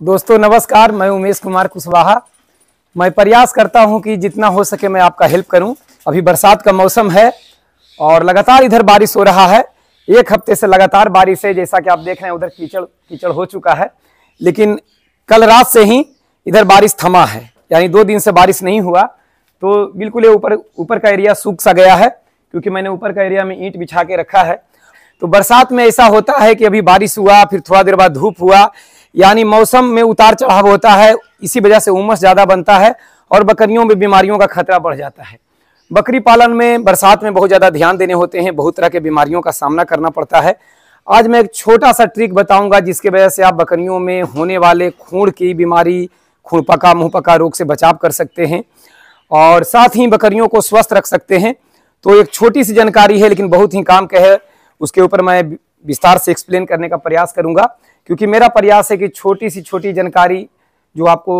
दोस्तों नमस्कार, मैं उमेश कुमार कुशवाहा। मैं प्रयास करता हूं कि जितना हो सके मैं आपका हेल्प करूं। अभी बरसात का मौसम है और लगातार इधर बारिश हो रहा है। एक हफ्ते से लगातार बारिश है, जैसा कि आप देख रहे हैं उधर कीचड़ कीचड़ हो चुका है। लेकिन कल रात से ही इधर बारिश थमा है, यानी 2 दिन से बारिश नहीं हुआ। तो बिल्कुल ये ऊपर का एरिया सूख सा गया है, क्योंकि मैंने ऊपर का एरिया में ईंट बिछा के रखा है। तो बरसात में ऐसा होता है कि अभी बारिश हुआ, फिर थोड़ा देर बाद धूप हुआ, यानी मौसम में उतार चढ़ाव होता है। इसी वजह से उमस ज़्यादा बनता है और बकरियों में बीमारियों का खतरा बढ़ जाता है। बकरी पालन में बरसात में बहुत ज़्यादा ध्यान देने होते हैं, बहुत तरह के बीमारियों का सामना करना पड़ता है। आज मैं एक छोटा सा ट्रिक बताऊंगा, जिसके वजह से आप बकरियों में होने वाले खून की बीमारी, खून पका मुँह पका रोग से बचाव कर सकते हैं और साथ ही बकरियों को स्वस्थ रख सकते हैं। तो एक छोटी सी जानकारी है, लेकिन बहुत ही काम का है। उसके ऊपर मैं विस्तार से एक्सप्लेन करने का प्रयास करूंगा, क्योंकि मेरा प्रयास है कि छोटी सी छोटी जानकारी जो आपको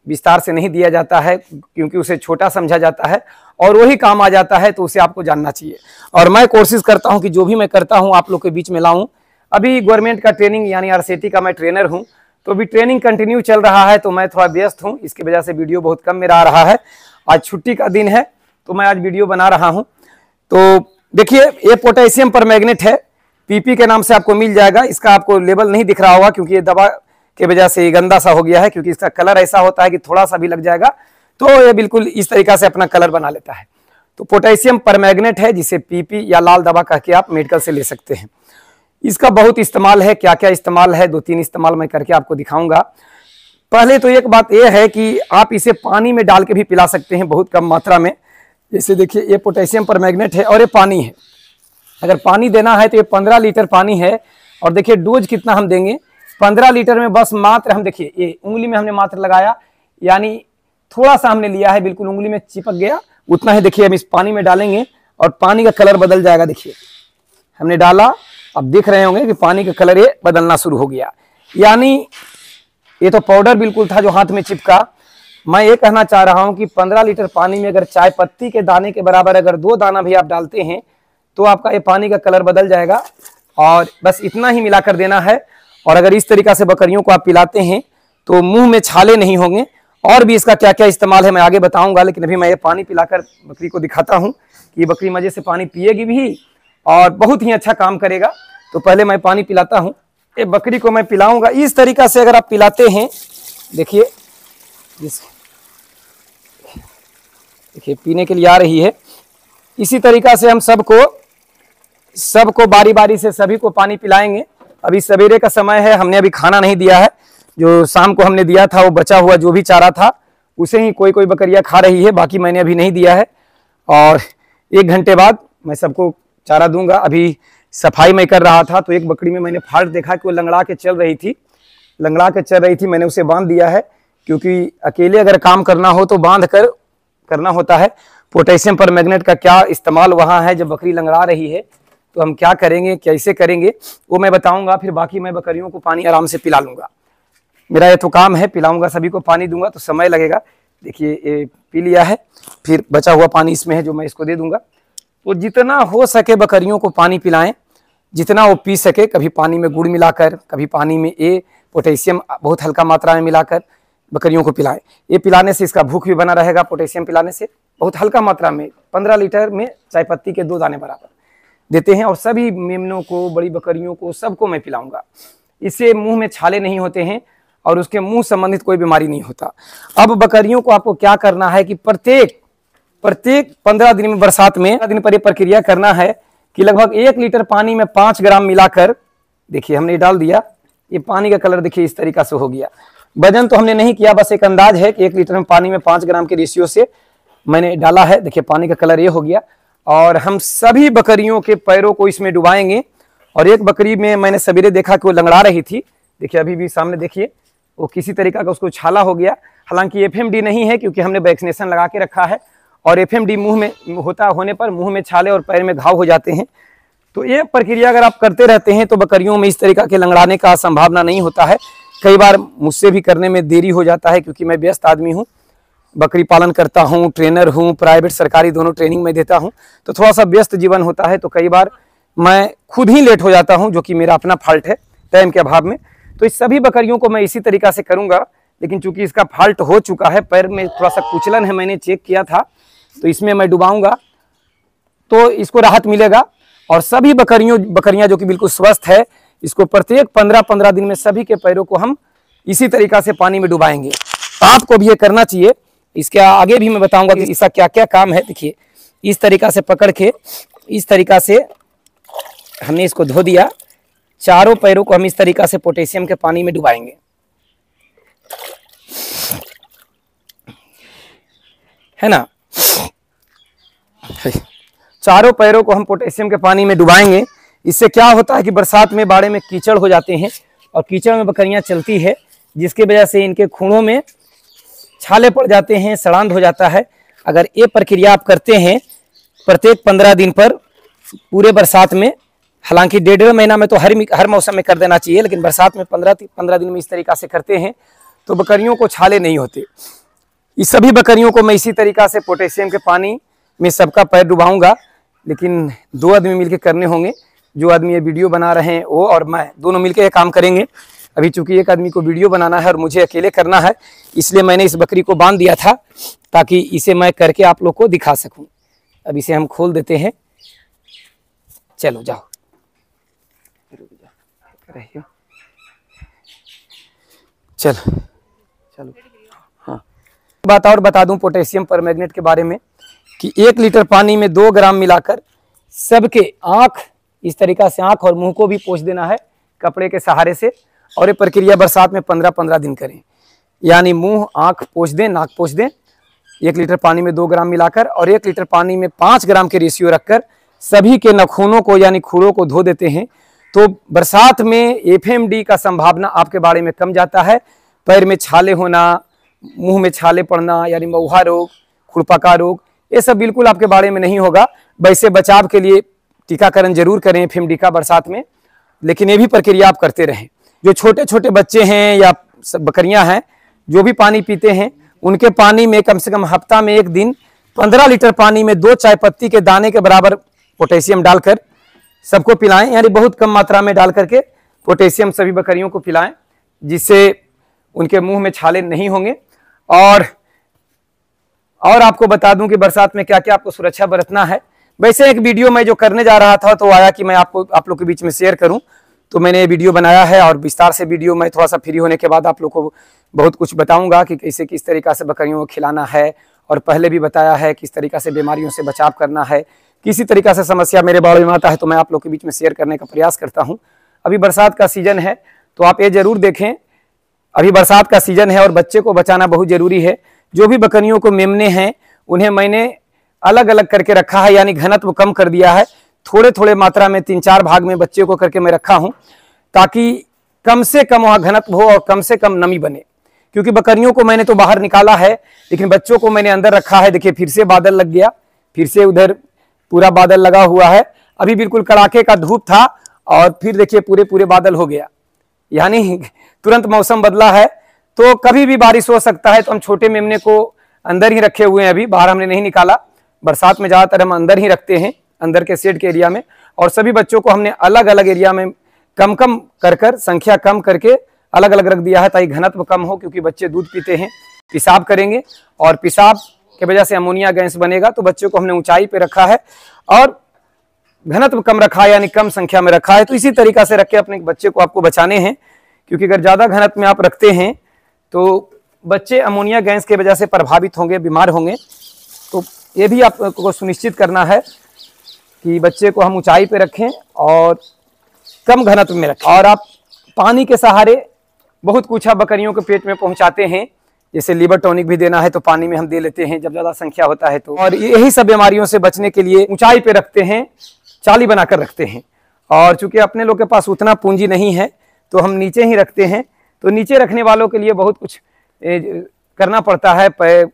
विस्तार से नहीं दिया जाता है, क्योंकि उसे छोटा समझा जाता है और वही काम आ जाता है, तो उसे आपको जानना चाहिए। और मैं कोशिश करता हूं कि जो भी मैं करता हूं आप लोग के बीच में लाऊं। अभी गवर्नमेंट का ट्रेनिंग यानी RCT का मैं ट्रेनर हूं, तो अभी ट्रेनिंग कंटिन्यू चल रहा है, तो मैं थोड़ा व्यस्त हूँ। इसकी वजह से वीडियो बहुत कम मेरा आ रहा है। आज छुट्टी का दिन है, तो मैं आज वीडियो बना रहा हूँ। तो देखिए, ये पोटेशियम परमैंगनेट है, PP के नाम से आपको मिल जाएगा। इसका आपको लेबल नहीं दिख रहा होगा, क्योंकि ये दवा के वजह से गंदा सा हो गया है, क्योंकि इसका कलर ऐसा होता है कि थोड़ा सा भी लग जाएगा तो ये बिल्कुल इस तरीका से अपना कलर बना लेता है। तो पोटेशियम परमैंगनेट है, जिसे PP या लाल दवा कह के आप मेडिकल से ले सकते हैं। इसका बहुत इस्तेमाल है। क्या क्या इस्तेमाल है, 2-3 इस्तेमाल मैं करके आपको दिखाऊंगा। पहले तो एक बात यह है कि आप इसे पानी में डाल के भी पिला सकते हैं, बहुत कम मात्रा में। जैसे देखिए, ये पोटेशियम परमैंगनेट है और ये पानी है। अगर पानी देना है तो ये 15 लीटर पानी है। और देखिए डोज कितना हम देंगे, 15 लीटर में बस मात्र हम देखिए, ये उंगली में हमने मात्र लगाया, यानी थोड़ा सा हमने लिया है, बिल्कुल उंगली में चिपक गया, उतना ही देखिए हम इस पानी में डालेंगे और पानी का कलर बदल जाएगा। देखिए हमने डाला, अब देख रहे होंगे कि पानी का कलर ये बदलना शुरू हो गया। यानी ये तो पाउडर बिल्कुल था जो हाथ में चिपका। मैं ये कहना चाह रहा हूं कि 15 लीटर पानी में अगर चाय पत्ती के दाने के बराबर अगर 2 दाना भी आप डालते हैं, तो आपका ये पानी का कलर बदल जाएगा। और बस इतना ही मिलाकर देना है। और अगर इस तरीका से बकरियों को आप पिलाते हैं तो मुंह में छाले नहीं होंगे। और भी इसका क्या क्या इस्तेमाल है मैं आगे बताऊंगा, लेकिन अभी मैं ये पानी पिलाकर बकरी को दिखाता हूं कि बकरी मजे से पानी पिएगी भी और बहुत ही अच्छा काम करेगा। तो पहले मैं पानी पिलाता हूं। ये बकरी को मैं पिलाऊंगा इस तरीका से। अगर आप पिलाते हैं, देखिए देखिए पीने के लिए आ रही है। इसी तरीका से हम सबको बारी बारी से सभी को पानी पिलाएंगे। अभी सवेरे का समय है, हमने अभी खाना नहीं दिया है। जो शाम को हमने दिया था, वो बचा हुआ जो भी चारा था उसे ही कोई कोई बकरियां खा रही है, बाकी मैंने अभी नहीं दिया है। और 1 घंटे बाद मैं सबको चारा दूंगा। अभी सफाई मैं कर रहा था, तो एक बकरी में मैंने फाल्ट देखा कि वो लंगड़ा के चल रही थी। मैंने उसे बांध दिया है, क्योंकि अकेले अगर काम करना हो तो बांध कर करना होता है। पोटेशियम परमैंगनेट का क्या इस्तेमाल वहाँ है, जब बकरी लंगड़ा रही है तो हम क्या करेंगे, कैसे करेंगे, वो मैं बताऊंगा। फिर बाकी मैं बकरियों को पानी आराम से पिला लूंगा। मेरा ये तो काम है, पिलाऊंगा, सभी को पानी दूंगा, तो समय लगेगा। देखिए ये पी लिया है, फिर बचा हुआ पानी इसमें है जो मैं इसको दे दूंगा। तो जितना हो सके बकरियों को पानी पिलाएं, जितना वो पी सके। कभी पानी में गुड़ मिलाकर, कभी पानी में पोटेशियम बहुत हल्का मात्रा में मिलाकर बकरियों को पिलाएं। ये पिलाने से इसका भूख भी बना रहेगा। पोटेशियम पिलाने से बहुत हल्का मात्रा में 15 लीटर में चाय पत्ती के 2 दाने बराबर देते हैं। और सभी मेमनों को, बड़ी बकरियों को, सबको मैं पिलाऊंगा। इससे मुंह में छाले नहीं होते हैं और उसके मुंह संबंधित कोई बीमारी नहीं होता। अब बकरियों को आपको क्या करना है कि प्रत्येक 15 दिन में, बरसात में 15 दिन पर यह प्रक्रिया करना है कि लगभग 1 लीटर पानी में 5 ग्राम मिलाकर, देखिए हमने डाल दिया। ये पानी का कलर देखिए इस तरीका से हो गया। वजन तो हमने नहीं किया, बस एक अंदाज है कि 1 लीटर में पानी में 5 ग्राम के रेशियो से मैंने डाला है। देखिए पानी का कलर ये हो गया। और हम सभी बकरियों के पैरों को इसमें डुबाएंगे। और एक बकरी में मैंने सवेरे देखा कि वो लंगड़ा रही थी। देखिए अभी भी सामने देखिए, वो किसी तरीका का उसको छाला हो गया। हालांकि FMD नहीं है, क्योंकि हमने वैक्सीनेशन लगा के रखा है। और FMD मुंह में होने पर मुंह में छाले और पैर में घाव हो जाते हैं। तो ये प्रक्रिया अगर आप करते रहते हैं तो बकरियों में इस तरीका के लंगड़ाने का संभावना नहीं होता है। कई बार मुझसे भी करने में देरी हो जाता है, क्योंकि मैं व्यस्त आदमी हूँ, बकरी पालन करता हूँ, ट्रेनर हूँ, प्राइवेट सरकारी दोनों ट्रेनिंग में देता हूँ। तो थोड़ा सा व्यस्त जीवन होता है, तो कई बार मैं खुद ही लेट हो जाता हूँ, जो कि मेरा अपना फॉल्ट है टाइम के अभाव में। तो इस सभी बकरियों को मैं इसी तरीका से करूंगा, लेकिन चूंकि इसका फॉल्ट हो चुका है, पैर में थोड़ा सा कुचलन है, मैंने चेक किया था, तो इसमें मैं डुबाऊंगा तो इसको राहत मिलेगा। और सभी बकरियां जो कि बिल्कुल स्वस्थ है, इसको प्रत्येक 15-15 दिन में सभी के पैरों को हम इसी तरीका से पानी में डुबाएंगे। आपको भी ये करना चाहिए। इसके आगे भी मैं बताऊंगा कि इसका क्या क्या काम है। देखिए, इस तरीका से पकड़ के इस तरीका से हमने इसको धो दिया, चारों पैरों को हम इस तरीका से पोटेशियम के पानी में डुबाएंगे। है ना, चारों पैरों को हम पोटेशियम के पानी में डुबाएंगे। इससे क्या होता है कि बरसात में बाड़े में कीचड़ हो जाते हैं और कीचड़ में बकरियां चलती है, जिसकी वजह से इनके खूंटों में छाले पड़ जाते हैं, सड़ांध हो जाता है। अगर ये प्रक्रिया आप करते हैं प्रत्येक 15 दिन पर पूरे बरसात में, हालांकि 1.5 महीना में तो हर मौसम में कर देना चाहिए, लेकिन बरसात में 15 दिन में इस तरीका से करते हैं तो बकरियों को छाले नहीं होते। इस सभी बकरियों को मैं इसी तरीका से पोटेशियम के पानी में सबका पैर डुबाऊंगा, लेकिन 2 आदमी मिलकर करने होंगे। जो आदमी ये वीडियो बना रहे हैं वो और मैं दोनों मिलकर ये काम करेंगे। अभी चूंकि एक आदमी को वीडियो बनाना है और मुझे अकेले करना है, इसलिए मैंने इस बकरी को बांध दिया था ताकि इसे मैं करके आप लोग को दिखा सकूं। अब इसे हम खोल देते हैं। चलो जाओ, चलो। हाँ, बात और बता दूं पोटेशियम परमैंगनेट के बारे में कि 1 लीटर पानी में 2 ग्राम मिलाकर सबके आँख, इस तरीका से आँख और मुंह को भी पोंछ देना है कपड़े के सहारे से। और ये प्रक्रिया बरसात में 15-15 दिन करें, यानी मुंह, आँख पोंछ दें, नाक पोंछ दें, 1 लीटर पानी में 2 ग्राम मिलाकर, और 1 लीटर पानी में 5 ग्राम के रेशियो रखकर सभी के नखूनों को यानी खुरों को धो देते हैं। तो बरसात में FMD का संभावना आपके बाड़े में कम जाता है। पैर में छाले होना, मुंह में छाले पड़ना यानी मऊहा रोग, खुरपका रोग, ये सब बिल्कुल आपके बाड़े में नहीं होगा। वैसे बचाव के लिए टीकाकरण जरूर करें FMD का बरसात में, लेकिन ये भी प्रक्रिया आप करते रहें। जो छोटे छोटे बच्चे हैं या बकरियां हैं जो भी पानी पीते हैं, उनके पानी में कम से कम हफ्ता में 1 दिन 15 लीटर पानी में 2 चाय पत्ती के दाने के बराबर पोटेशियम डालकर सबको पिलाएं, यानी बहुत कम मात्रा में डाल करके पोटेशियम सभी बकरियों को पिलाएं, जिससे उनके मुंह में छाले नहीं होंगे। और आपको बता दूं कि बरसात में क्या क्या आपको सुरक्षा बरतना है। वैसे एक वीडियो मैं जो करने जा रहा था तो आया कि मैं आप लोग के बीच में शेयर करूं, तो मैंने ये वीडियो बनाया है और विस्तार से वीडियो मैं थोड़ा सा फ्री होने के बाद आप लोग को बहुत कुछ बताऊंगा कि कैसे किस तरीका से बकरियों को खिलाना है, और पहले भी बताया है किस तरीका से बीमारियों से बचाव करना है। किसी तरीका से समस्या मेरे बाड़े में आता है तो मैं आप लोग के बीच में शेयर करने का प्रयास करता हूँ। अभी बरसात का सीजन है तो आप ये जरूर देखें, अभी बरसात का सीजन है और बच्चे को बचाना बहुत जरूरी है। जो भी बकरियों को मेमने हैं उन्हें मैंने अलग अलग करके रखा है, यानी घनत्व कम कर दिया है। थोड़े थोड़े मात्रा में 3-4 भाग में बच्चे को करके मैं रखा हूं, ताकि कम से कम वहां घनत्व हो और कम से कम नमी बने। क्योंकि बकरियों को मैंने तो बाहर निकाला है, लेकिन बच्चों को मैंने अंदर रखा है। देखिए फिर से बादल लग गया, फिर से उधर पूरा बादल लगा हुआ है। अभी बिल्कुल कड़ाके का धूप था और फिर देखिए पूरे बादल हो गया, यानी तुरंत मौसम बदला है। तो कभी भी बारिश हो सकता है, तो हम छोटे मेमने को अंदर ही रखे हुए हैं, अभी बाहर हमने नहीं निकाला। बरसात में ज्यादातर हम अंदर ही रखते हैं, अंदर के शेड के एरिया में। और सभी बच्चों को हमने अलग अलग एरिया में कम कम कर संख्या कम करके अलग अलग रख दिया है, ताकि घनत्व कम हो। क्योंकि बच्चे दूध पीते हैं, पेशाब करेंगे और पेशाब की वजह से अमोनिया गैस बनेगा। तो बच्चों को हमने ऊंचाई पे रखा है और घनत्व कम रखा है, यानी कम संख्या में रखा है। तो इसी तरीका से रख के अपने बच्चे को आपको बचाने हैं, क्योंकि अगर ज्यादा घनत्व में आप रखते हैं तो बच्चे अमोनिया गैस की वजह से प्रभावित होंगे, बीमार होंगे। तो ये भी आपको सुनिश्चित करना है कि बच्चे को हम ऊंचाई पे रखें और कम घनत्व में रखें। और आप पानी के सहारे बहुत कुछ आप बकरियों के पेट में पहुंचाते हैं, जैसे लीवर टॉनिक भी देना है तो पानी में हम दे लेते हैं जब ज्यादा संख्या होता है तो। और यही सब बीमारियों से बचने के लिए ऊंचाई पे रखते हैं, चाली बनाकर रखते हैं। और चूंकि अपने लोग के पास उतना पूंजी नहीं है तो हम नीचे ही रखते हैं। तो नीचे रखने वालों के लिए बहुत कुछ करना पड़ता है।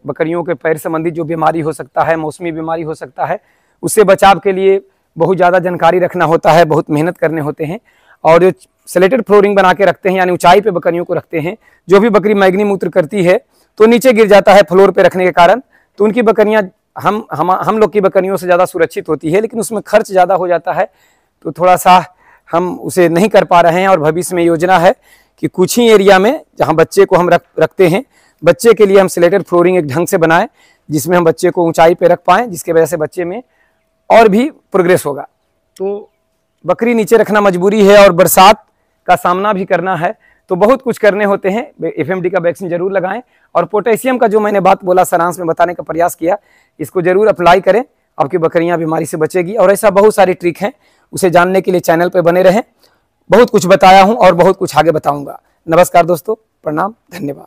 बकरियों के पैर संबंधित जो बीमारी हो सकता है, मौसमी बीमारी हो सकता है, उससे बचाव के लिए बहुत ज़्यादा जानकारी रखना होता है, बहुत मेहनत करने होते हैं। और जो स्लेटेड फ्लोरिंग बना के रखते हैं, यानी ऊंचाई पे बकरियों को रखते हैं। जो भी बकरी मैग्नी मूत्र करती है तो नीचे गिर जाता है फ्लोर पे रखने के कारण, तो उनकी बकरियां हम लोग की बकरियों से ज़्यादा सुरक्षित होती है। लेकिन उसमें खर्च ज़्यादा हो जाता है, तो थोड़ा सा हम उसे नहीं कर पा रहे हैं। और भविष्य में योजना है कि कुछ ही एरिया में जहाँ बच्चे को हम रखते हैं, बच्चे के लिए हम सिलेटेड फ्लोरिंग एक ढंग से बनाएं जिसमें हम बच्चे को ऊंचाई पे रख पाएँ, जिसके वजह से बच्चे में और भी प्रोग्रेस होगा। तो बकरी नीचे रखना मजबूरी है और बरसात का सामना भी करना है, तो बहुत कुछ करने होते हैं। एफएमडी का वैक्सीन जरूर लगाएं और पोटेशियम का जो मैंने बात बोला, सारांश में बताने का प्रयास किया, इसको जरूर अप्लाई करें, आपकी बकरियां बीमारी से बचेगी। और ऐसा बहुत सारी ट्रिक हैं, उसे जानने के लिए चैनल पर बने रहें। बहुत कुछ बताया हूं और बहुत कुछ आगे बताऊंगा। नमस्कार दोस्तों, प्रणाम, धन्यवाद।